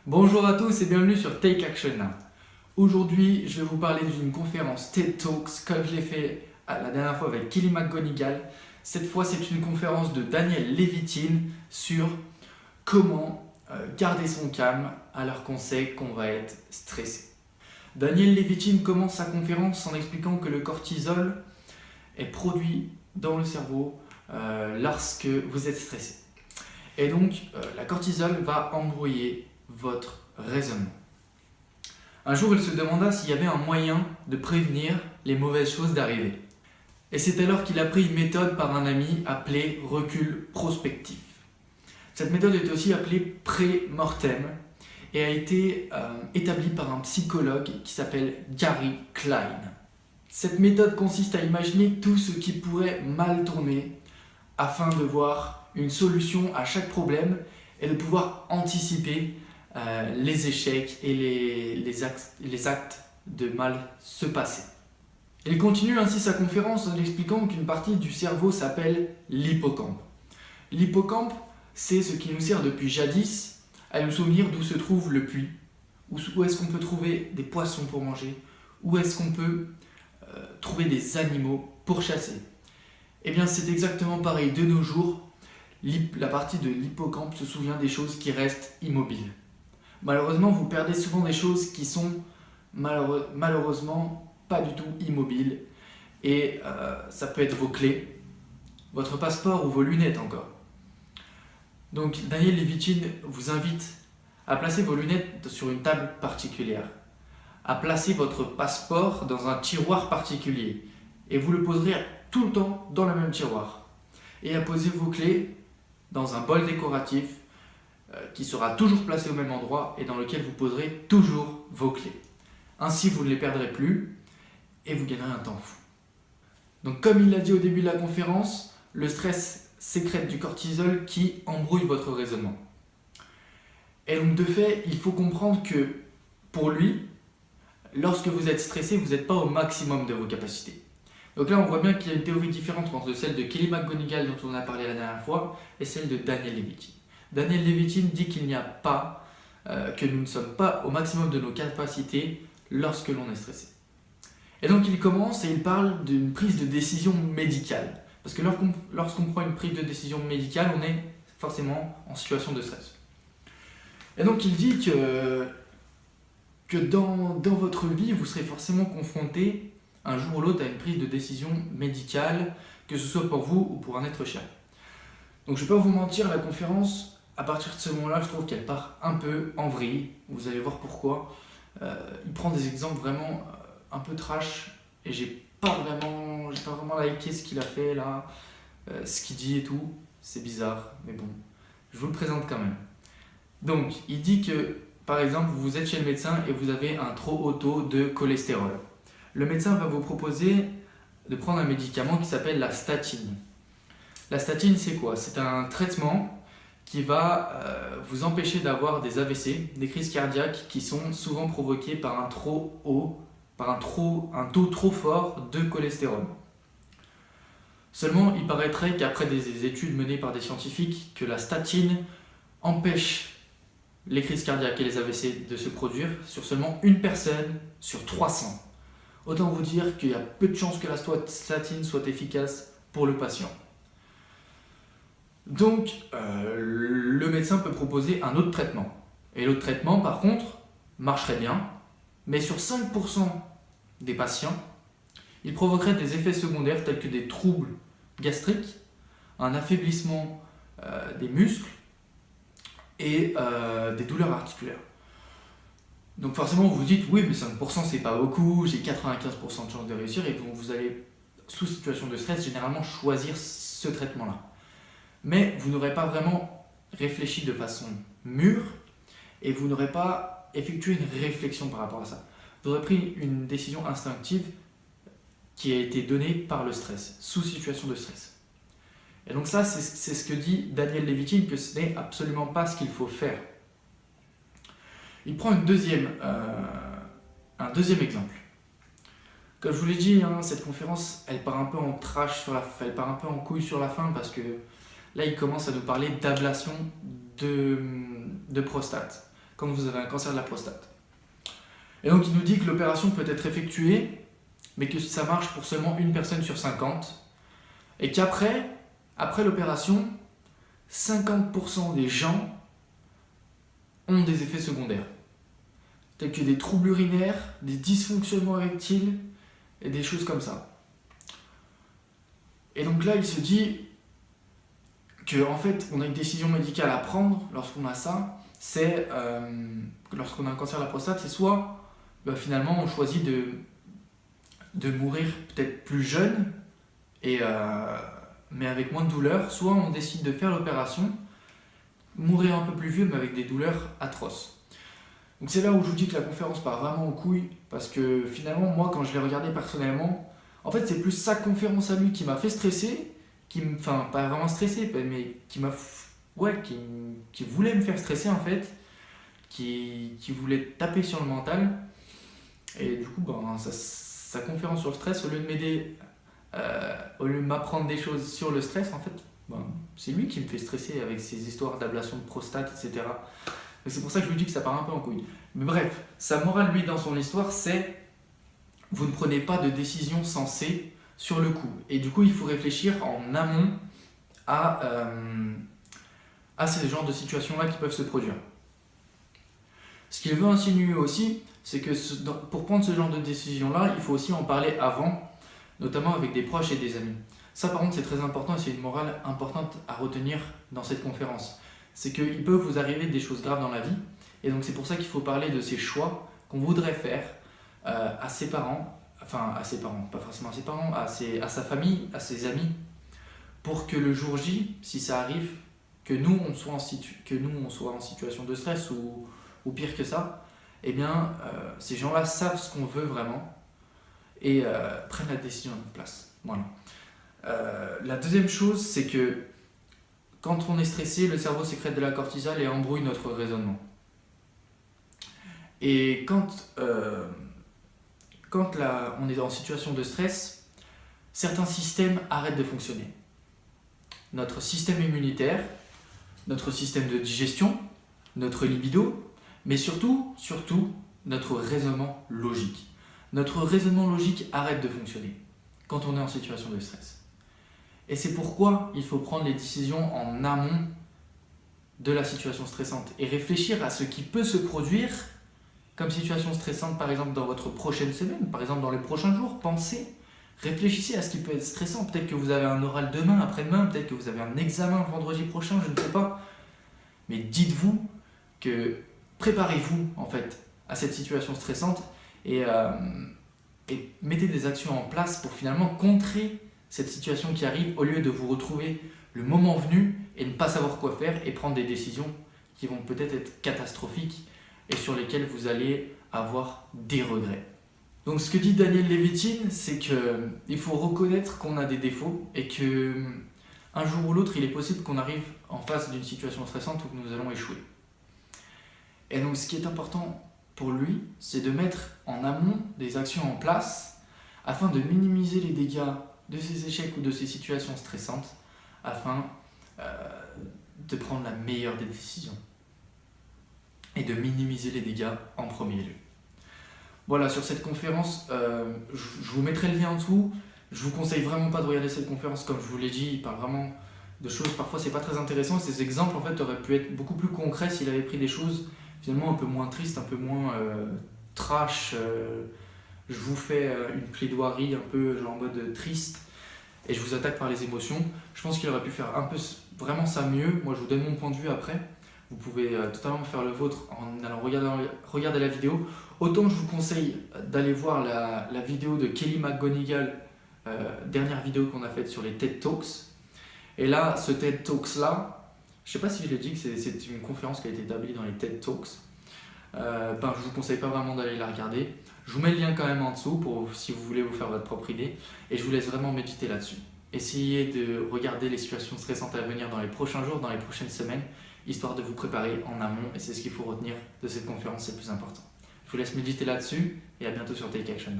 Bonjour à tous et bienvenue sur Take Action Now. Aujourd'hui, je vais vous parler d'une conférence TED Talks comme je l'ai fait la dernière fois avec Kelly McGonigal. Cette fois, c'est une conférence de Daniel Levitin sur comment garder son calme alors qu'on sait qu'on va être stressé. Daniel Levitin commence sa conférence en expliquant que le cortisol est produit dans le cerveau lorsque vous êtes stressé. Et donc, la cortisol va embrouiller votre raisonnement. Un jour, il se demanda s'il y avait un moyen de prévenir les mauvaises choses d'arriver. Et c'est alors qu'il a pris une méthode par un ami appelée recul prospectif. Cette méthode est aussi appelée pré-mortem et a été établie par un psychologue qui s'appelle Gary Klein. Cette méthode consiste à imaginer tout ce qui pourrait mal tourner afin de voir une solution à chaque problème et de pouvoir anticiper les échecs et les actes de mal se passer. Il continue ainsi sa conférence en expliquant qu'une partie du cerveau s'appelle l'hippocampe. L'hippocampe, c'est ce qui nous sert depuis jadis à nous souvenir d'où se trouve le puits, où est-ce qu'on peut trouver des poissons pour manger, où est-ce qu'on peut trouver des animaux pour chasser. Eh bien, c'est exactement pareil. De nos jours, la partie de l'hippocampe se souvient des choses qui restent immobiles. Malheureusement, vous perdez souvent des choses qui sont malheureusement pas du tout immobiles. Et ça peut être vos clés, votre passeport ou vos lunettes encore. Donc Daniel Levitin vous invite à placer vos lunettes sur une table particulière, à placer votre passeport dans un tiroir particulier. Et vous le poserez tout le temps dans le même tiroir. Et à poser vos clés dans un bol décoratif qui sera toujours placé au même endroit et dans lequel vous poserez toujours vos clés. Ainsi, vous ne les perdrez plus et vous gagnerez un temps fou. Donc, comme il l'a dit au début de la conférence, le stress sécrète du cortisol qui embrouille votre raisonnement. Et donc, de fait, il faut comprendre que pour lui, lorsque vous êtes stressé, vous n'êtes pas au maximum de vos capacités. Donc là, on voit bien qu'il y a une théorie différente entre celle de Kelly McGonigal dont on a parlé la dernière fois et celle de Daniel Levitin. Daniel Levitin dit qu'il n'y a pas, que nous ne sommes pas au maximum de nos capacités lorsque l'on est stressé. Et donc il commence et il parle d'une prise de décision médicale. Parce que lorsqu'on prend une prise de décision médicale, on est forcément en situation de stress. Et donc il dit que dans votre vie, vous serez forcément confronté un jour ou l'autre à une prise de décision médicale, que ce soit pour vous ou pour un être cher. Donc je ne vais pas vous mentir, la conférence, à partir de ce moment-là, je trouve qu'elle part un peu en vrille. Vous allez voir pourquoi. Il prend des exemples vraiment un peu trash et j'ai pas vraiment liké ce qu'il a fait là, ce qu'il dit et tout. C'est bizarre, mais bon, je vous le présente quand même. Donc, il dit que, par exemple, vous êtes chez le médecin et vous avez un trop haut taux de cholestérol. Le médecin va vous proposer de prendre un médicament qui s'appelle la statine. La statine, c'est quoi? C'est un traitement qui va vous empêcher d'avoir des AVC, des crises cardiaques qui sont souvent provoquées par un taux trop fort de cholestérol. Seulement, il paraîtrait qu'après des études menées par des scientifiques, que la statine empêche les crises cardiaques et les AVC de se produire sur seulement une personne sur 300. Autant vous dire qu'il y a peu de chances que la statine soit efficace pour le patient. Donc, le médecin peut proposer un autre traitement. Et l'autre traitement, par contre, marcherait bien, mais sur 5% des patients, il provoquerait des effets secondaires tels que des troubles gastriques, un affaiblissement des muscles et des douleurs articulaires. Donc forcément, vous vous dites, oui, mais 5% c'est pas beaucoup, j'ai 95% de chance de réussir, et donc vous allez, sous situation de stress, généralement choisir ce traitement-là. Mais vous n'aurez pas vraiment réfléchi de façon mûre et vous n'aurez pas effectué une réflexion par rapport à ça. Vous aurez pris une décision instinctive qui a été donnée par le stress, sous situation de stress. Et donc ça, c'est ce que dit Daniel Levitin, que ce n'est absolument pas ce qu'il faut faire. Il prend un deuxième exemple. Comme je vous l'ai dit, cette conférence, elle part un peu en trash, elle part un peu en couille sur la fin parce que là, il commence à nous parler d'ablation de prostate. quand vous avez un cancer de la prostate. Et donc il nous dit que l'opération peut être effectuée, mais que ça marche pour seulement une personne sur 50, et qu'après l'opération, 50% des gens ont des effets secondaires, tels que des troubles urinaires, des dysfonctionnements érectiles, et des choses comme ça. Et donc là, il se dit qu'en fait, on a une décision médicale à prendre lorsqu'on a ça, c'est lorsqu'on a un cancer de la prostate, c'est soit finalement on choisit de mourir peut-être plus jeune, mais avec moins de douleur, soit on décide de faire l'opération, mourir un peu plus vieux mais avec des douleurs atroces. Donc c'est là où je vous dis que la conférence part vraiment aux couilles, parce que finalement moi quand je l'ai regardé personnellement, en fait c'est plus sa conférence à lui qui m'a fait stresser, enfin pas vraiment stresser, mais qui voulait me faire stresser en fait, qui voulait taper sur le mental. Et du coup sa conférence sur le stress, au lieu de m'aider, au lieu de m'apprendre des choses sur le stress, en fait c'est lui qui me fait stresser avec ses histoires d'ablation de prostate, etc. Et c'est pour ça que je lui dis que ça part un peu en couille. Mais bref, sa morale, lui, dans son histoire, c'est vous ne prenez pas de décision sensée sur le coup. Et du coup, il faut réfléchir en amont à ces genres de situations-là qui peuvent se produire. Ce qu'il veut insinuer aussi, c'est que pour prendre ce genre de décision-là, il faut aussi en parler avant, notamment avec des proches et des amis. Ça, par contre, c'est très important et c'est une morale importante à retenir dans cette conférence. C'est qu'il peut vous arriver des choses graves dans la vie, et donc c'est pour ça qu'il faut parler de ces choix qu'on voudrait faire à ses parents, pas forcément à ses parents, à sa famille, à ses amis, pour que le jour J, si ça arrive, que nous on soit en situation de stress ou pire que ça, eh bien ces gens-là savent ce qu'on veut vraiment et prennent la décision à notre place. Voilà. La deuxième chose, c'est que quand on est stressé, le cerveau sécrète de la cortisol et embrouille notre raisonnement. Et quand on est en situation de stress, certains systèmes arrêtent de fonctionner. Notre système immunitaire, notre système de digestion, notre libido, mais surtout, notre raisonnement logique. Notre raisonnement logique arrête de fonctionner quand on est en situation de stress. Et c'est pourquoi il faut prendre les décisions en amont de la situation stressante et réfléchir à ce qui peut se produire comme situation stressante, par exemple dans votre prochaine semaine, par exemple dans les prochains jours. Réfléchissez à ce qui peut être stressant. Peut-être que vous avez un oral demain, après-demain, peut-être que vous avez un examen vendredi prochain, je ne sais pas. Mais dites-vous que préparez-vous en fait à cette situation stressante et mettez des actions en place pour finalement contrer cette situation qui arrive, au lieu de vous retrouver le moment venu et ne pas savoir quoi faire et prendre des décisions qui vont peut-être être catastrophiques et sur lesquelles vous allez avoir des regrets. Donc ce que dit Daniel Levitin, c'est qu'il faut reconnaître qu'on a des défauts et que un jour ou l'autre, il est possible qu'on arrive en face d'une situation stressante où nous allons échouer. Et donc ce qui est important pour lui, c'est de mettre en amont des actions en place afin de minimiser les dégâts de ces échecs ou de ces situations stressantes, afin de prendre la meilleure des décisions et de minimiser les dégâts en premier lieu. Voilà, sur cette conférence, je vous mettrai le lien en dessous. Je vous conseille vraiment pas de regarder cette conférence, comme je vous l'ai dit, il parle vraiment de choses, parfois c'est pas très intéressant. Ces exemples en fait auraient pu être beaucoup plus concrets s'il avait pris des choses finalement un peu moins tristes, un peu moins trash. Je vous fais une plaidoirie un peu genre en mode triste et je vous attaque par les émotions. Je pense qu'il aurait pu faire un peu vraiment ça mieux. Moi je vous donne mon point de vue après. Vous pouvez totalement faire le vôtre en allant regarder la vidéo. Autant je vous conseille d'aller voir la vidéo de Kelly McGonigal, dernière vidéo qu'on a faite sur les TED Talks. Et là, ce TED Talks là, je ne sais pas si je l'ai dit que c'est une conférence qui a été établie dans les TED Talks. Je ne vous conseille pas vraiment d'aller la regarder. Je vous mets le lien quand même en dessous si vous voulez vous faire votre propre idée. Et je vous laisse vraiment méditer là-dessus. Essayez de regarder les situations stressantes à venir dans les prochains jours, dans les prochaines semaines, histoire de vous préparer en amont. Et c'est ce qu'il faut retenir de cette conférence, c'est le plus important. Je vous laisse méditer là-dessus et à bientôt sur Take Action.